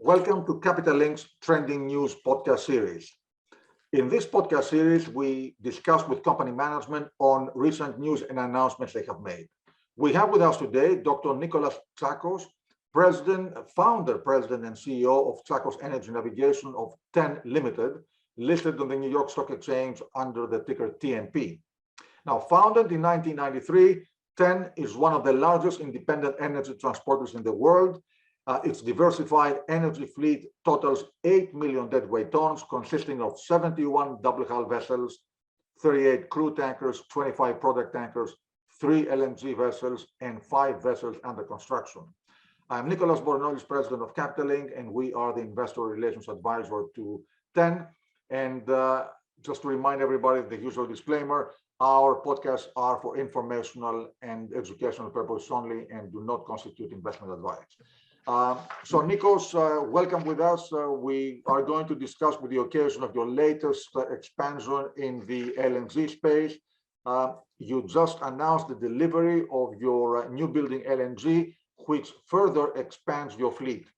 Welcome to Capital Link's Trending News podcast series. In this podcast series, we discuss with company management on recent news and announcements they have made. We have with us today Dr. Nikolas Tsakos, founder, president, and CEO of Tsakos Energy Navigation of TEN Limited, listed on the New York Stock Exchange under the ticker TNP. Now, founded in 1993, TEN is one of the largest independent energy transporters in the world. Its diversified energy fleet totals 8 million deadweight tons, consisting of 71 double hull vessels, 38 crude tankers, 25 product tankers, 3 LNG vessels, and 5 vessels under construction. I'm Nicholas Bornoulis, president of Capital Link, and we are the investor relations advisor to TEN. And just to remind everybody, the usual disclaimer, our podcasts are for informational and educational purposes only and do not constitute investment advice. So Nikos, welcome with us. We are going to discuss with the occasion of your latest expansion in the LNG space. You just announced the delivery of your new building LNG, which further expands your fleet.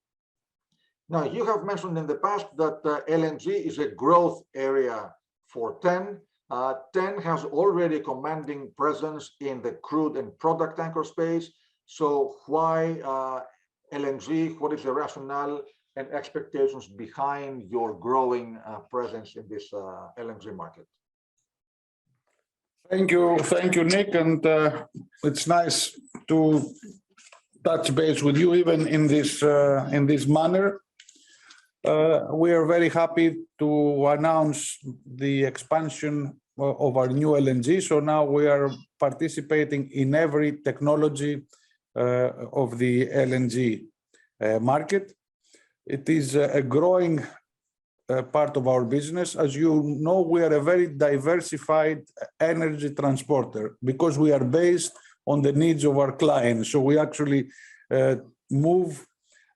Now, you have mentioned in the past that LNG is a growth area for TEN. TEN has already a commanding presence in the crude and product tanker space. So why LNG? What is the rationale and expectations behind your growing presence in this LNG market? Thank you, Nick, and it's nice to touch base with you even in this manner. We are very happy to announce the expansion of our new LNG. So now we are participating in every technology of the LNG market. It is a growing part of our business. As you know, we are a very diversified energy transporter because we are based on the needs of our clients. So we actually move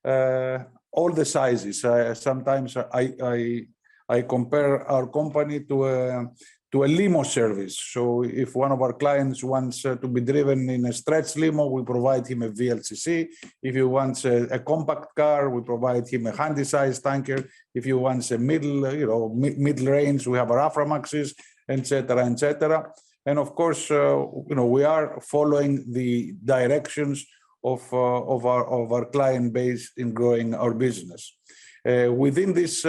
all the sizes. Sometimes I compare our company to a limo service. So if one of our clients wants to be driven in a stretch limo, we provide him a VLCC. If he wants a compact car, we provide him a handy-sized tanker. If he wants a middle range, we have our aframaxes, etc., etc. And of course, we are following the directions of our client base in growing our business. Within this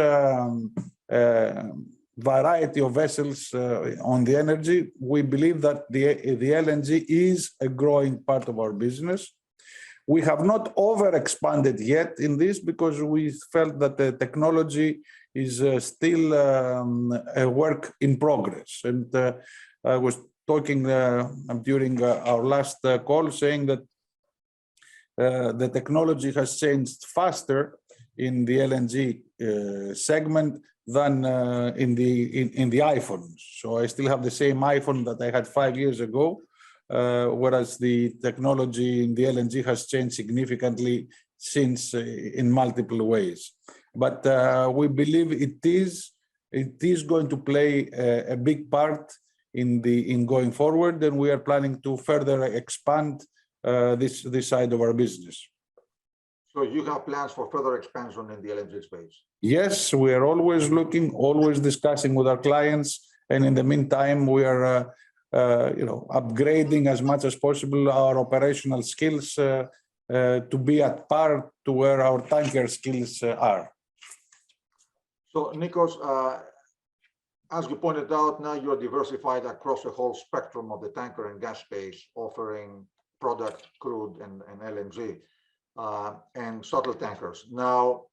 variety of vessels on the energy, we believe that the LNG is a growing part of our business. We have not overexpanded yet in this because we felt that the technology is still a work in progress. And I was talking during our last call saying that the technology has changed faster in the LNG segment than in the iPhones. So I still have the same iPhone that I had 5 years ago, whereas the technology in the LNG has changed significantly since in multiple ways. But we believe it is going to play a big part in going forward, and we are planning to further expand this side of our business. So you have plans for further expansion in the LNG space? Yes, we are always looking, always discussing with our clients, and in the meantime, we are, upgrading as much as possible our operational skills to be at par to where our tanker skills are. So, Nikos, as you pointed out, now you're diversified across the whole spectrum of the tanker and gas space, offering product, crude, and LNG. And shuttle tankers. Now,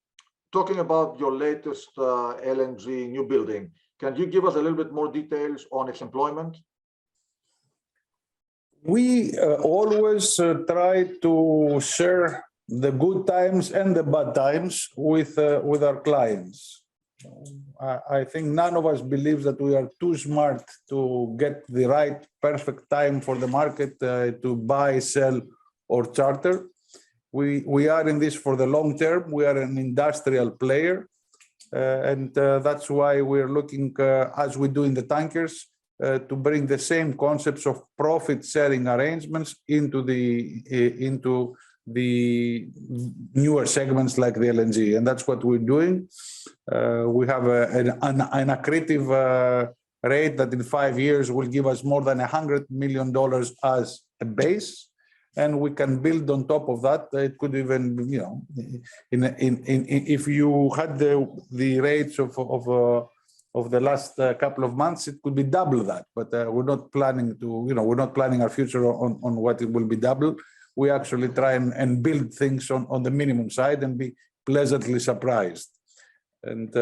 talking about your latest LNG new building, can you give us a little bit more details on its employment? We always try to share the good times and the bad times with our clients. I think none of us believes that we are too smart to get the right, perfect time for the market to buy, sell, or charter. We are in this for the long term. We are an industrial player, and that's why we're looking, as we do in the tankers, to bring the same concepts of profit-sharing arrangements into the newer segments like the LNG, and that's what we're doing. We have an accretive rate that in 5 years will give us more than $100 million as a base, and we can build on top of that. It could even, you know, if you had the rates of the last couple of months, it could be double that. But we're not planning to, you know, we're not planning our future on what it will be double. We actually try and build things on the minimum side and be pleasantly surprised. And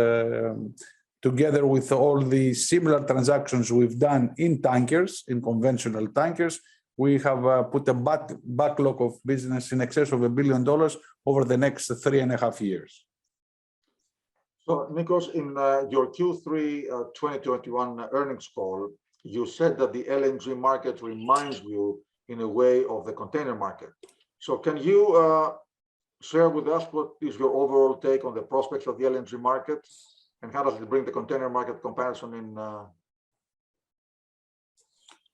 together with all the similar transactions we've done in tankers, in conventional tankers, we have put a backlog of business in excess of $1 billion over the next 3.5 years. So, Nikos, in your Q3 2021 earnings call, you said that the LNG market reminds you in a way of the container market. So can you share with us what is your overall take on the prospects of the LNG market, and how does it bring the container market comparison in?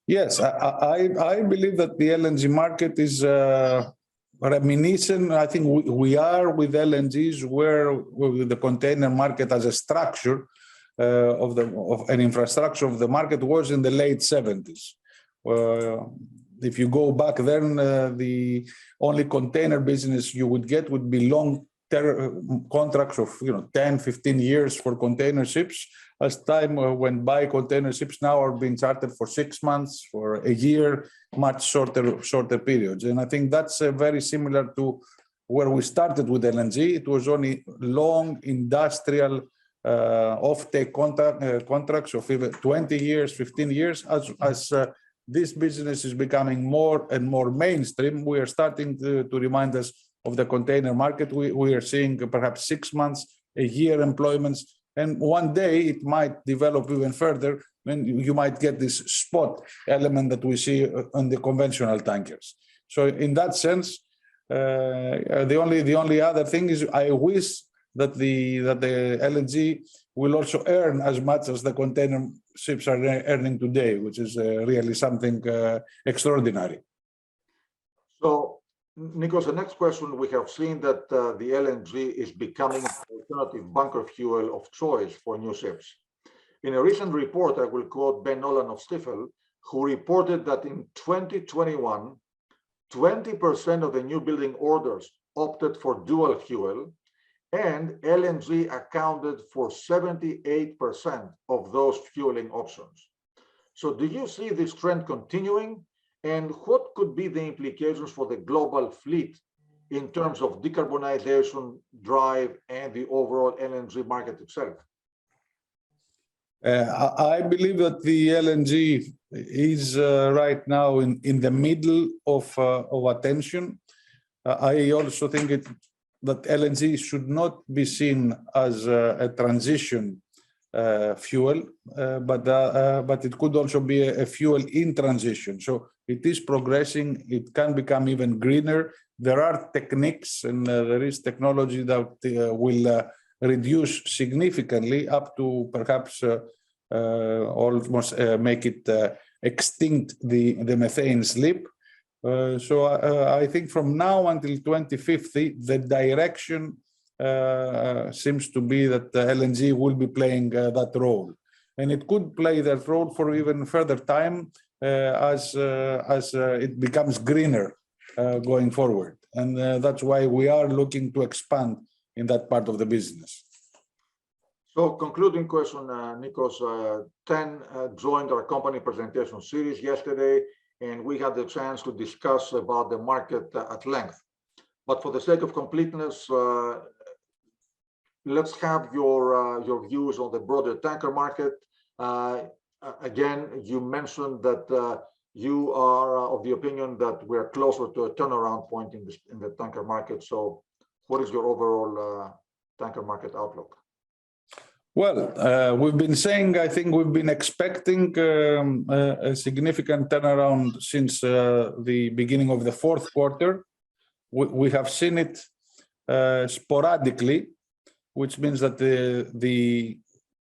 Yes, I believe that the LNG market is reminiscent. I think we are with LNGs where with the container market as a structure of an infrastructure of the market was in the late 70s. If you go back then, the only container business you would get would be long contracts of 10, 15 years for container ships. As time went by, container ships now are being chartered for 6 months, for a year, much shorter periods. And I think that's very similar to where we started with LNG. It was only long industrial off-take contracts of even 20 years, 15 years. As this business is becoming more and more mainstream, we are starting to remind us of the container market. We are seeing perhaps 6 months, a year employments, and one day it might develop even further, and you might get this spot element that we see on the conventional tankers. So in that sense, the only other thing is I wish that the LNG will also earn as much as the container ships are earning today, which is really something extraordinary. So, Nikos, the next question, we have seen that the LNG is becoming an alternative bunker fuel of choice for new ships. In a recent report, I will quote Ben Nolan of Stifel, who reported that in 2021, 20% of the new building orders opted for dual fuel, and LNG accounted for 78% of those fueling options. So do you see this trend continuing? And what could be the implications for the global fleet in terms of decarbonization drive and the overall LNG market itself? I believe that the LNG is right now in the middle of attention. I also think that LNG should not be seen as a transition fuel, but it could also be a fuel in transition. So it is progressing. It can become even greener. There are techniques and there is technology that will reduce significantly up to perhaps almost make it extinct the methane slip. So I think from now until 2050, the direction seems to be that the LNG will be playing that role, and it could play that role for even further time as it becomes greener going forward, and that's why we are looking to expand in that part of the business. So, concluding question, Nikos, TEN joined our company presentation series yesterday, and we had the chance to discuss about the market at length. But for the sake of completeness, let's have your views on the broader tanker market. Again, you mentioned that you are of the opinion that we're closer to a turnaround point in the tanker market. So what is your overall tanker market outlook? Well, we've been saying, I think we've been expecting a significant turnaround since the beginning of the fourth quarter. We have seen it sporadically, which means that the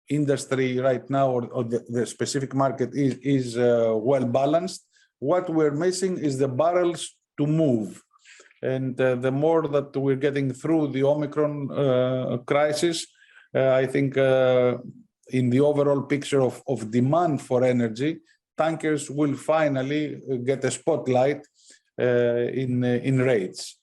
industry right now, or the specific market is well balanced. What we're missing is the barrels to move. And the more that we're getting through the Omicron crisis, I think in the overall picture of demand for energy, tankers will finally get a spotlight in rates.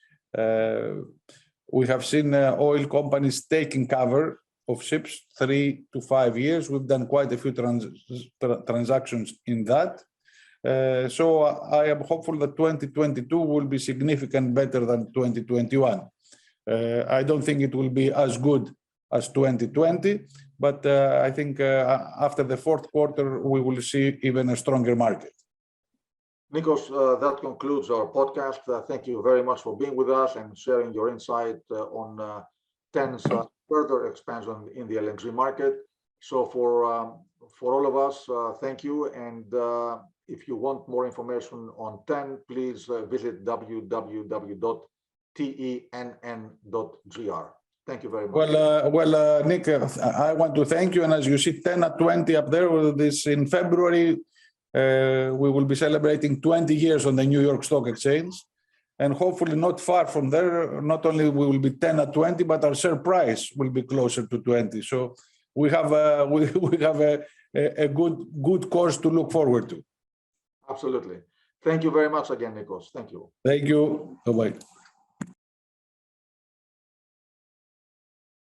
We have seen oil companies taking cover of ships 3 to 5 years. We've done quite a few transactions in that. So I am hopeful that 2022 will be significantly better than 2021. I don't think it will be as good as 2020, but I think after the fourth quarter, we will see even a stronger market. Nikos, that concludes our podcast. Thank you very much for being with us and sharing your insight on TEN's further expansion in the LNG market. So for all of us, thank you. And if you want more information on TEN, please visit www.tenn.gr. Thank you very much. Well, Nick, I want to thank you. And as you see, 10 at 20 up there with this in February, we will be celebrating 20 years on the New York Stock Exchange. And hopefully not far from there, not only we will be 10 at 20, but our share price will be closer to 20. So we have a good course to look forward to. Absolutely. Thank you very much again, Nikos. Thank you. Thank you. Bye-bye.